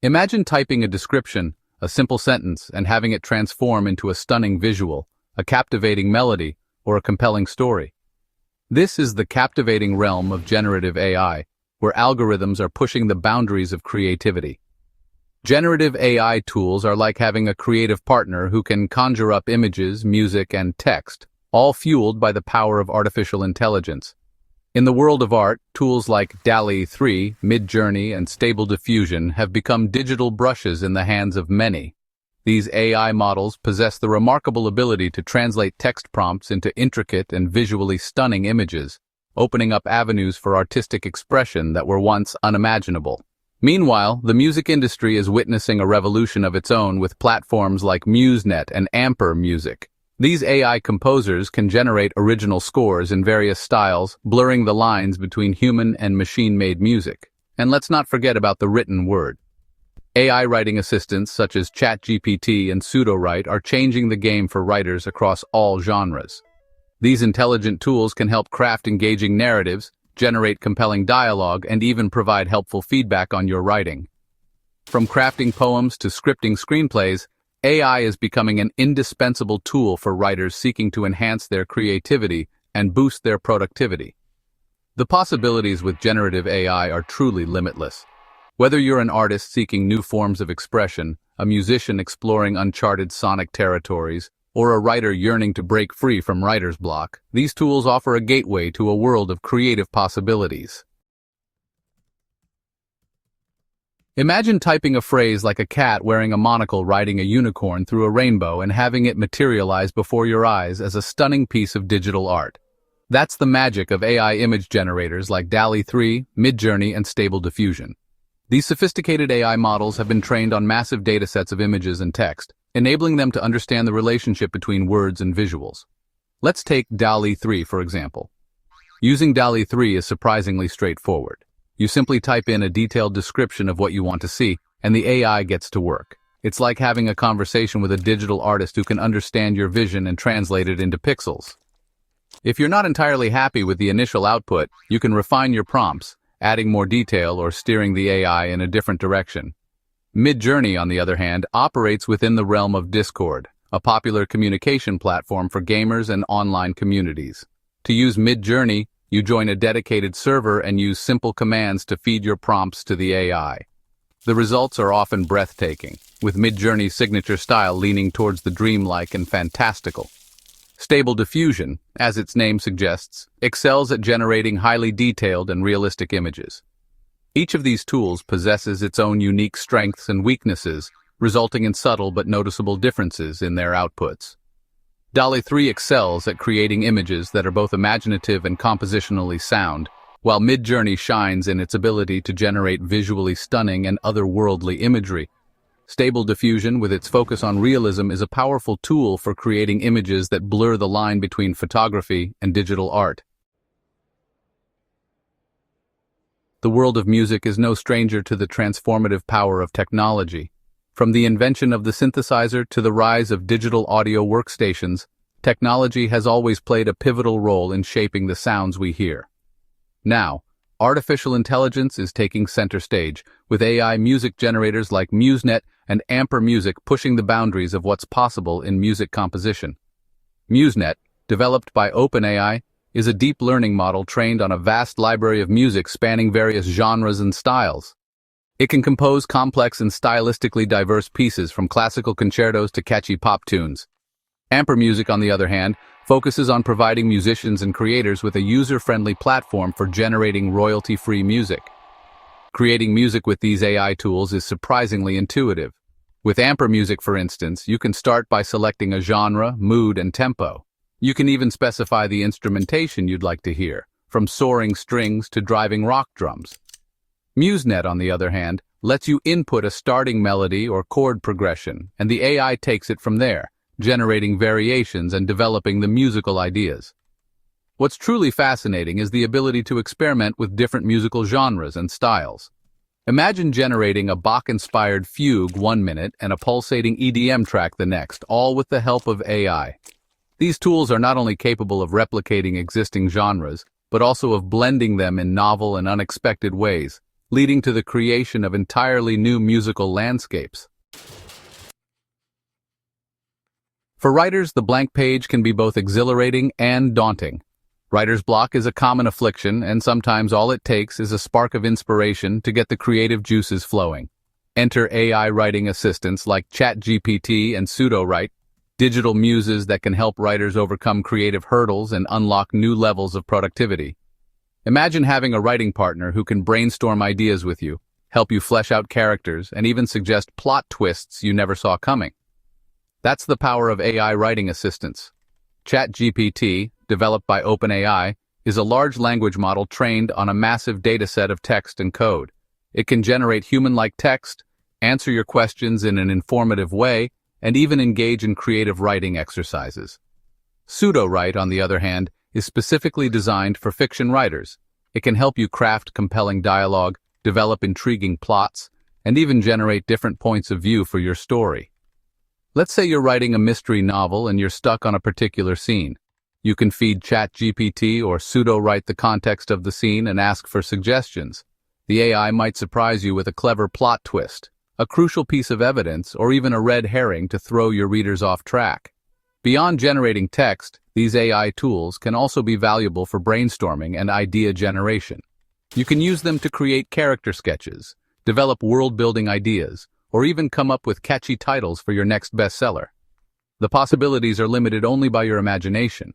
Imagine typing a description, a simple sentence, and having it transform into a stunning visual, a captivating melody, or a compelling story. This is the captivating realm of generative AI, where algorithms are pushing the boundaries of creativity. Generative AI tools are like having a creative partner who can conjure up images, music, and text, all fueled by the power of artificial intelligence. In the world of art, tools like DALL 3, Midjourney, and Stable Diffusion have become digital brushes in the hands of many. These AI models possess the remarkable ability to translate text prompts into intricate and visually stunning images, opening up avenues for artistic expression that were once unimaginable. Meanwhile, the music industry is witnessing a revolution of its own with platforms like MuseNet and Amper Music. These AI composers can generate original scores in various styles, blurring the lines between human and machine-made music. And let's not forget about the written word. AI writing assistants such as ChatGPT and Pseudowrite are changing the game for writers across all genres. These intelligent tools can help craft engaging narratives, generate compelling dialogue, and even provide helpful feedback on your writing. From crafting poems to scripting screenplays, AI is becoming an indispensable tool for writers seeking to enhance their creativity and boost their productivity. The possibilities with generative AI are truly limitless. Whether you're an artist seeking new forms of expression, a musician exploring uncharted sonic territories, or a writer yearning to break free from writer's block, these tools offer a gateway to a world of creative possibilities. Imagine typing a phrase like a cat wearing a monocle riding a unicorn through a rainbow and having it materialize before your eyes as a stunning piece of digital art. That's the magic of AI image generators like DALL 3, Midjourney, and Stable Diffusion. These sophisticated AI models have been trained on massive datasets of images and text, enabling them to understand the relationship between words and visuals. Let's take DALL 3 for example. Using DALL 3 is surprisingly straightforward. You simply type in a detailed description of what you want to see, and the AI gets to work. It's like having a conversation with a digital artist who can understand your vision and translate it into pixels. If you're not entirely happy with the initial output, you can refine your prompts, adding more detail or steering the AI in a different direction. Midjourney, on the other hand, operates within the realm of Discord, a popular communication platform for gamers and online communities. To use Midjourney, you join a dedicated server and use simple commands to feed your prompts to the AI. The results are often breathtaking, with Midjourney's signature style leaning towards the dreamlike and fantastical. Stable Diffusion, as its name suggests, excels at generating highly detailed and realistic images. Each of these tools possesses its own unique strengths and weaknesses, resulting in subtle but noticeable differences in their outputs. DALL 3 excels at creating images that are both imaginative and compositionally sound, while Midjourney shines in its ability to generate visually stunning and otherworldly imagery. Stable Diffusion, with its focus on realism, is a powerful tool for creating images that blur the line between photography and digital art. The world of music is no stranger to the transformative power of technology. From the invention of the synthesizer to the rise of digital audio workstations, technology has always played a pivotal role in shaping the sounds we hear. Now, artificial intelligence is taking center stage, with AI music generators like MuseNet and Amper Music pushing the boundaries of what's possible in music composition. MuseNet, developed by OpenAI, is a deep learning model trained on a vast library of music spanning various genres and styles. It can compose complex and stylistically diverse pieces from classical concertos to catchy pop tunes. Amper Music, on the other hand, focuses on providing musicians and creators with a user-friendly platform for generating royalty-free music. Creating music with these AI tools is surprisingly intuitive. With Amper Music, for instance, you can start by selecting a genre, mood, and tempo. You can even specify the instrumentation you'd like to hear, from soaring strings to driving rock drums. MuseNet, on the other hand, lets you input a starting melody or chord progression, and the AI takes it from there, generating variations and developing the musical ideas. What's truly fascinating is the ability to experiment with different musical genres and styles. Imagine generating a Bach-inspired fugue one minute and a pulsating EDM track the next, all with the help of AI. These tools are not only capable of replicating existing genres, but also of blending them in novel and unexpected ways, leading to the creation of entirely new musical landscapes. For writers, the blank page can be both exhilarating and daunting. Writer's block is a common affliction, and sometimes all it takes is a spark of inspiration to get the creative juices flowing. Enter AI writing assistants like ChatGPT and Pseudo-Write, digital muses that can help writers overcome creative hurdles and unlock new levels of productivity. Imagine having a writing partner who can brainstorm ideas with you, help you flesh out characters, and even suggest plot twists you never saw coming. That's the power of AI writing assistants. ChatGPT, developed by OpenAI, is a large language model trained on a massive dataset of text and code. It can generate human-like text, answer your questions in an informative way, and even engage in creative writing exercises. Pseudo-Write, on the other hand, is specifically designed for fiction writers. It can help you craft compelling dialogue, develop intriguing plots, and even generate different points of view for your story. Let's say you're writing a mystery novel and you're stuck on a particular scene. You can feed ChatGPT or Pseudo-Write the context of the scene and ask for suggestions. The AI might surprise you with a clever plot twist, a crucial piece of evidence, or even a red herring to throw your readers off track. Beyond generating text, these AI tools can also be valuable for brainstorming and idea generation. You can use them to create character sketches, develop world-building ideas, or even come up with catchy titles for your next bestseller. The possibilities are limited only by your imagination.